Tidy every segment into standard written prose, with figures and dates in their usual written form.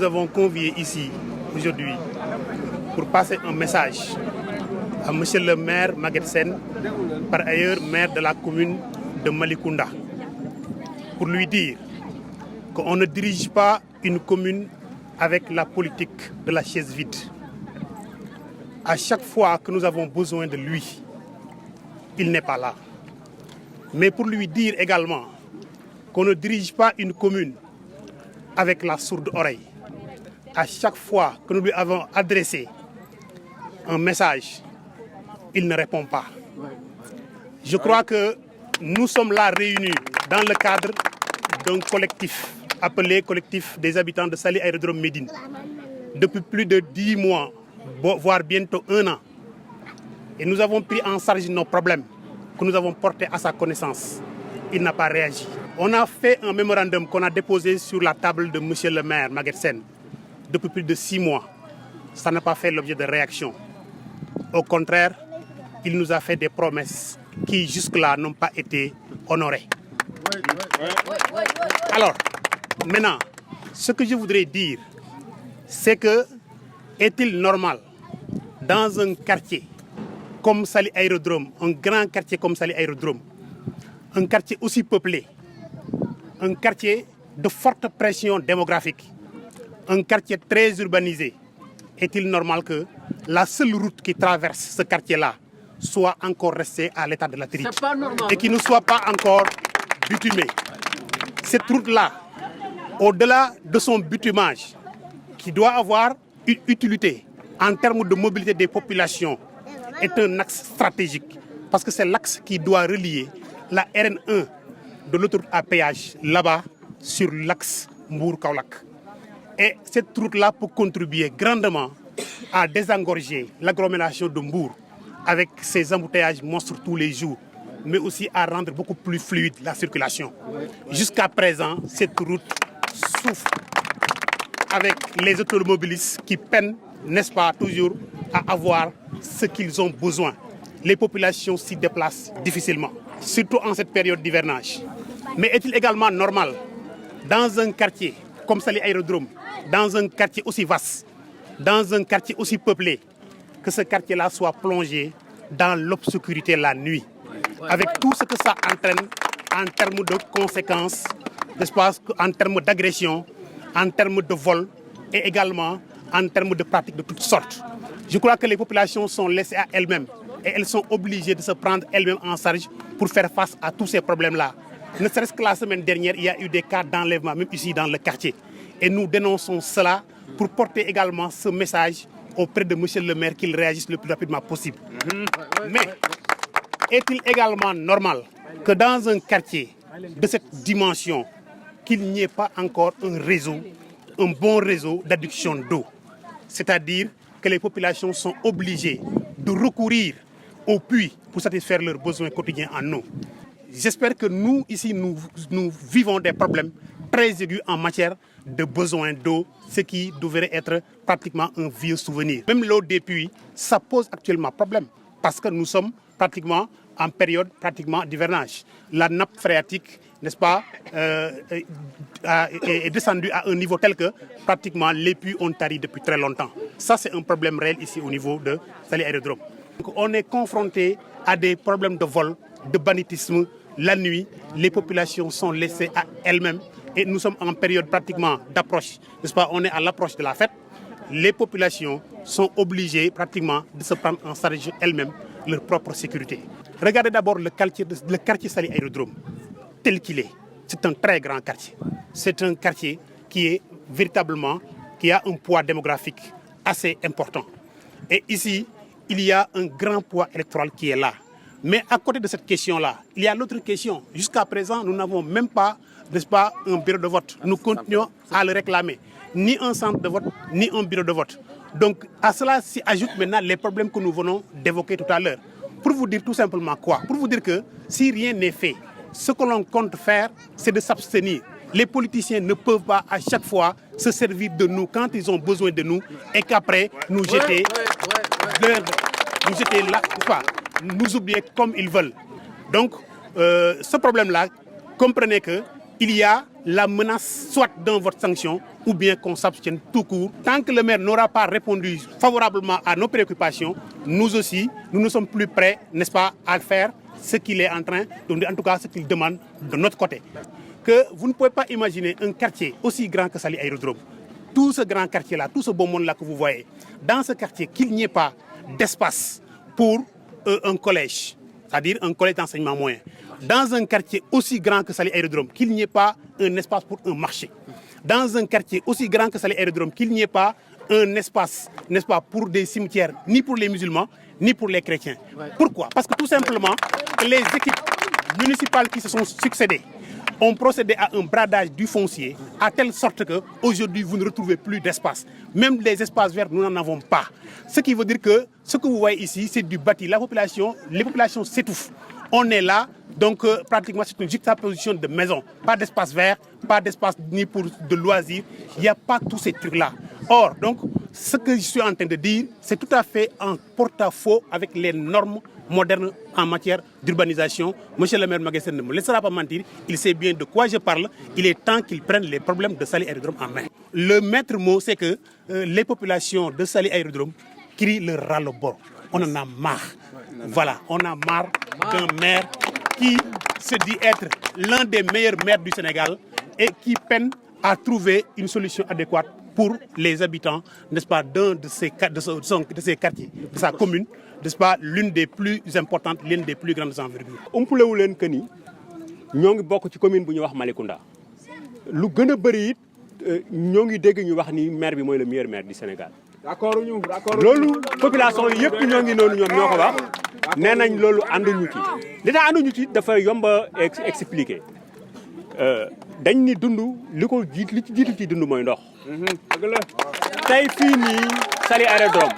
nous avons conviés ici aujourd'hui pour passer un message à monsieur le maire Maguette Sène, par ailleurs maire de la commune de Malicounda, pour lui dire qu'on ne dirige pas une commune avec la politique de la chaise vide. À chaque fois que nous avons besoin de lui, il n'est pas là. Mais pour lui dire également qu'on ne dirige pas une commune avec la sourde oreille. À chaque fois que nous lui avons adressé un message, il ne répond pas. Je crois que nous sommes là réunis dans le cadre d'un collectif appelé Collectif des habitants de Saly Aérodrome Médine depuis plus de 10 mois, voire bientôt 1 an. Et nous avons pris en charge nos problèmes que nous avons portés à sa connaissance. Il n'a pas réagi. On a fait un mémorandum qu'on a déposé sur la table de monsieur le maire Maguette Sène depuis plus de 6 mois. Ça n'a pas fait l'objet de réaction. Au contraire, il nous a fait des promesses qui jusque-là n'ont pas été honorées. Alors, maintenant, ce que je voudrais dire, c'est que est-il normal dans un quartier comme Saly Aérodrome, un grand quartier comme Saly Aérodrome, un quartier aussi peuplé, un quartier de forte pression démographique, un quartier très urbanisé, est-il normal que la seule route qui traverse ce quartier-là soit encore restée à l'état de latérite et qui ne soit pas encore bitumée? Cette route-là, au-delà de son bitumage, qui doit avoir une utilité en termes de mobilité des populations, est un axe stratégique parce que c'est l'axe qui doit relier la RN1 de l'autoroute à péage là-bas sur l'axe Mbour-Kaolack. Et cette route-là peut contribuer grandement à désengorger l'agglomération de Mbour avec ses embouteillages monstres tous les jours, mais aussi à rendre beaucoup plus fluide la circulation. Jusqu'à présent, cette route souffre avec les automobilistes qui peinent, n'est-ce pas, toujours à avoir ce qu'ils ont besoin. Les populations s'y déplacent difficilement, surtout en cette période d'hivernage. Mais est-il également normal, dans un quartier comme Saly Aérodrome, dans un quartier aussi vaste, dans un quartier aussi peuplé, que ce quartier-là soit plongé dans l'obscurité la nuit, avec tout ce que ça entraîne en termes de conséquences, n'est-ce pas, en termes d'agression, en termes de vol et également en termes de pratiques de toutes sortes. Je crois que les populations sont laissées à elles-mêmes et elles sont obligées de se prendre elles-mêmes en charge pour faire face à tous ces problèmes-là. Ne serait-ce que la semaine dernière, il y a eu des cas d'enlèvement, même ici dans le quartier. Et nous dénonçons cela pour porter également ce message auprès de monsieur le maire qu'il réagisse le plus rapidement possible. Mais est-il également normal que dans un quartier de cette dimension, qu'il n'y ait pas encore un bon réseau d'adduction d'eau? C'est-à-dire que les populations sont obligées de recourir aux puits pour satisfaire leurs besoins quotidiens en eau. J'espère que nous, ici, nous vivons des problèmes très aigus en matière de besoins d'eau, ce qui devrait être pratiquement un vieux souvenir. Même l'eau des puits, ça pose actuellement problème parce que nous sommes pratiquement en période d'hivernage. La nappe phréatique, n'est-ce pas, est descendue à un niveau tel que pratiquement les puits ont tari depuis très longtemps. Ça, c'est un problème réel ici au niveau de Saly Aérodrome. Donc, on est confronté à des problèmes de vol, de banditisme. La nuit, les populations sont laissées à elles-mêmes et nous sommes en période pratiquement d'approche, n'est-ce pas? On est à l'approche de la fête. Les populations sont obligées pratiquement de se prendre en charge elles-mêmes leur propre sécurité. Regardez d'abord le quartier Saly Aérodrome tel qu'il est. C'est un très grand quartier. C'est un quartier qui a un poids démographique assez important. Et ici, il y a un grand poids électoral qui est là. Mais à côté de cette question-là, il y a l'autre question. Jusqu'à présent, nous n'avons même pas, n'est-ce pas, un bureau de vote. Nous continuons à le réclamer. Ni un centre de vote, ni un bureau de vote. Donc, à cela s'y ajoutent maintenant les problèmes que nous venons d'évoquer tout à l'heure. Pour vous dire tout simplement quoi? Pour vous dire que si rien n'est fait, ce que l'on compte faire, c'est de s'abstenir. Les politiciens ne peuvent pas à chaque fois se servir de nous quand ils ont besoin de nous et qu'après nous jeter là, nous oublier comme ils veulent. Donc, ce problème-là, comprenez que il y a la menace soit d'un vote sanction ou bien qu'on s'abstienne tout court. Tant que le maire n'aura pas répondu favorablement à nos préoccupations, nous aussi, nous ne sommes plus prêts, n'est-ce pas, à faire ce qu'il est en train de, en tout cas ce qu'il demande de notre côté. Que vous ne pouvez pas imaginer un quartier aussi grand que Saly Aérodrome. Tout ce grand quartier-là, tout ce beau monde-là que vous voyez, dans ce quartier, qu'il n'y ait pas d'espace pour un collège, c'est-à-dire un collège d'enseignement moyen. Dans un quartier aussi grand que Saly Aérodrome, qu'il n'y ait pas un espace pour un marché. Dans un quartier aussi grand que Saly Aérodrome, qu'il n'y ait pas un espace, n'est-ce pas, pour des cimetières, ni pour les musulmans, ni pour les chrétiens. Pourquoi? Parce que tout simplement, les équipes municipales qui se sont succédées ont procédé à un bradage du foncier, à telle sorte qu'aujourd'hui, vous ne retrouvez plus d'espace. Même les espaces verts, nous n'en avons pas. Ce qui veut dire que ce que vous voyez ici, c'est du bâti. Les populations s'étouffent. On est là, donc pratiquement c'est une juxtaposition de maisons. Pas d'espace vert, pas d'espace ni pour de loisirs. Il n'y a pas tous ces trucs-là. Or, donc, ce que je suis en train de dire, c'est tout à fait en porte-à-faux avec les normes modernes en matière d'urbanisation. Monsieur le maire Magasin ne me laissera pas mentir, il sait bien de quoi je parle. Il est temps qu'il prenne les problèmes de Saly Aérodrome en main. Le maître mot, c'est que les populations de Saly Aérodrome crient le ras-le-bol. On en a marre. Voilà, on a marre d'un maire qui se dit être l'un des meilleurs maires du Sénégal et qui peine à trouver une solution adéquate pour les habitants, n'est-ce pas, d'un de ces quartiers, de sa commune, n'est-ce pas, l'une des plus importantes, l'une des plus grandes envergures. umpalewu leen que ni ñoo ngi bokk ci commune bu ñuy wax Malicounda lu gën a bëri it ñoo ngi dégg ñu wax ni maire bi mooy le meilleur maire du Sénégal. loolu population yi yëpp ñoo ngi noonu ñoom ñoo ko wax nee nañ loolu ànduñu ci li tax ànduñu ci dafa yomba expliquer dañ ni dund li ci jiitu ci dund mooy ndox. tey fii nii Saly Aérodrome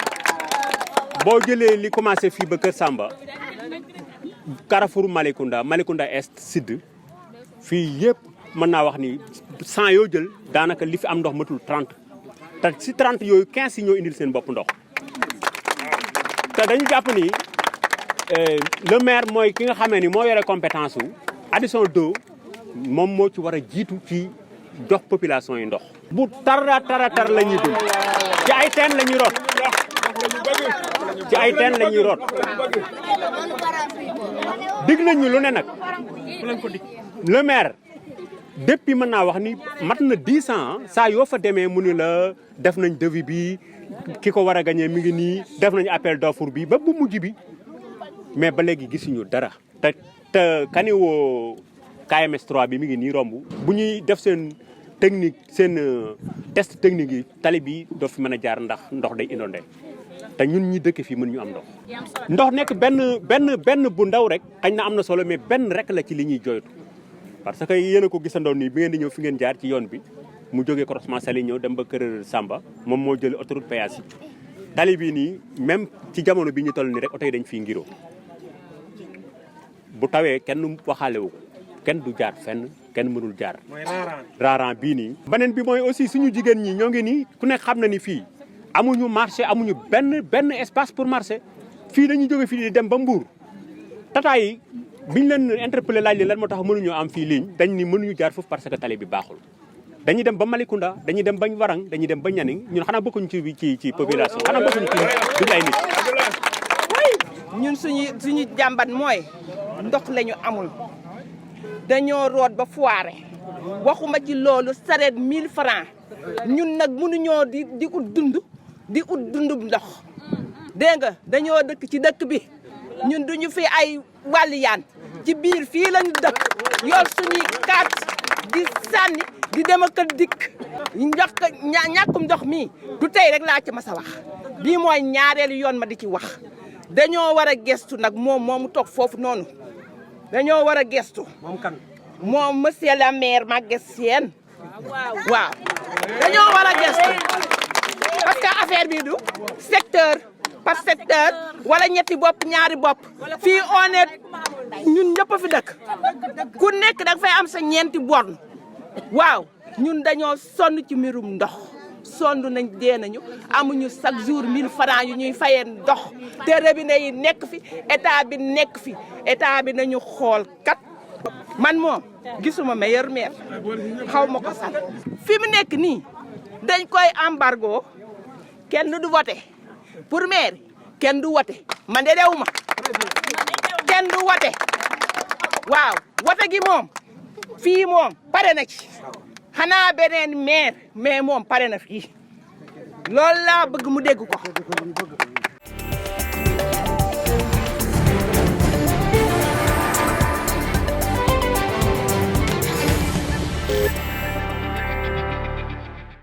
boo jëlee li commencé fii ba Kër Samba Carrefour Malicounda Est Sud fii yëpp mën naa wax ni 100 yoo jël daanaka li fi am ndox matul 30 te si 30 yooyu 15 yi ñoo indil seen bopp ndox te dañu jàpp ni le maire mooy ki nga xamee ni moo yore compétence wu addition d'eau moom moo ci war a jiitu ci jox population yi ndox. bu tar la ñuy dund ci ay teen la ñuy root ci ay teen la ñuy root dig nañu lu ne nag le maire depuis mën naa wax ni mat na 10 ans saa yoo fa demee mu ni la def nañ devis bi ki ko war a gagné mi ngi nii def nañu appel d'offre bi ba bu mujj bi mais ba léegi gisuñu dara te kaniwoo KMS 3 bi mi ngi nii romb bu ñuy def seen technique seen test technique yi tali bi doo fi mën a jaar ndax ndox day inondé te ñun ñi dëkk fii mën ñu am ndox nekk benn bu ndaw rek xañ na am na solo mais benn rek la ci li ñuy joytu parce que yéen a ko gisandoo nii bi ngeen di ñëw fi ngeen jaar ci yoon bi mu jógee croisement Saly ñëw dem ba Kër Samba moom moo jël autoroute péage yi tali bii nii même ci jamono bi ñu toll nii rek oto yi dañ fii ngiroo bu tawee kenn waxaale wu ko kenn du jaar fenn kenn mënul jaar raaraan bii nii beneen bi mooy aussi suñu jigéen ñi ñoo ngi nii ku nekk xam na ni fii amuñu marché amuñu benn espace pour marché fii dañuy jóge fii di dem ba Mbour tata yi biñ leen interpellé laaj leen lan moo tax mënuñoo am fii ligne dañ ni mënuñu jaar foofu parce que tali bi baaxul dañuy dem ba Malicounda dañuy dem ba Warang dañuy dem ba Nianing ñun xanaa bokkuñu ci population xanaa bokkuñu ci duñu ay nit ñun suñu jàmbat mooy ndox lañu amul dañoo root ba foire waxuma ci loolu sareet 1000 francs ñun nag mënuñoo di ut dund ndox dégg nga dañoo dëkk ci dëkk bi ñun duñu fi ay wàlliyaan ci biir fii lañu dëkk yor suñuy carte di sànni di dem ak dikk ñàkkum ndox mi du tey rek laa ci mas a wax bii mooy ñaareelu yoon ma di ci wax dañoo war a gestu nag moomu toog foofu noonu dañoo war a gestu moom monsieur le maire Maguette Sène waaw dañoo war a gestu parce que affaire bi du secteur par secteur wala ñetti bopp ñaari bopp fii on est ñun ñëpp fi dëkk ku nekk da nga fay am sa ñeenti borne waaw ñun dañoo sonn ci mbirum ndox sonn nañ dee nañu amuñu chaque jour 1000 francs yu ñuy fayee ndox te robinet yi nekk fi état bi nekk fi état bi nañu xool kat man moom gisuma meilleur maire xaw ma ko sax fi mu nekk nii dañ koy embargo kenn du voté pour maire kenn du voté man de dew ma kenn du voté waaw voté gi moom fii moom pare na ci xanaa beneen maire mais moom pare na fii loolu laa bëgg mu dégg ko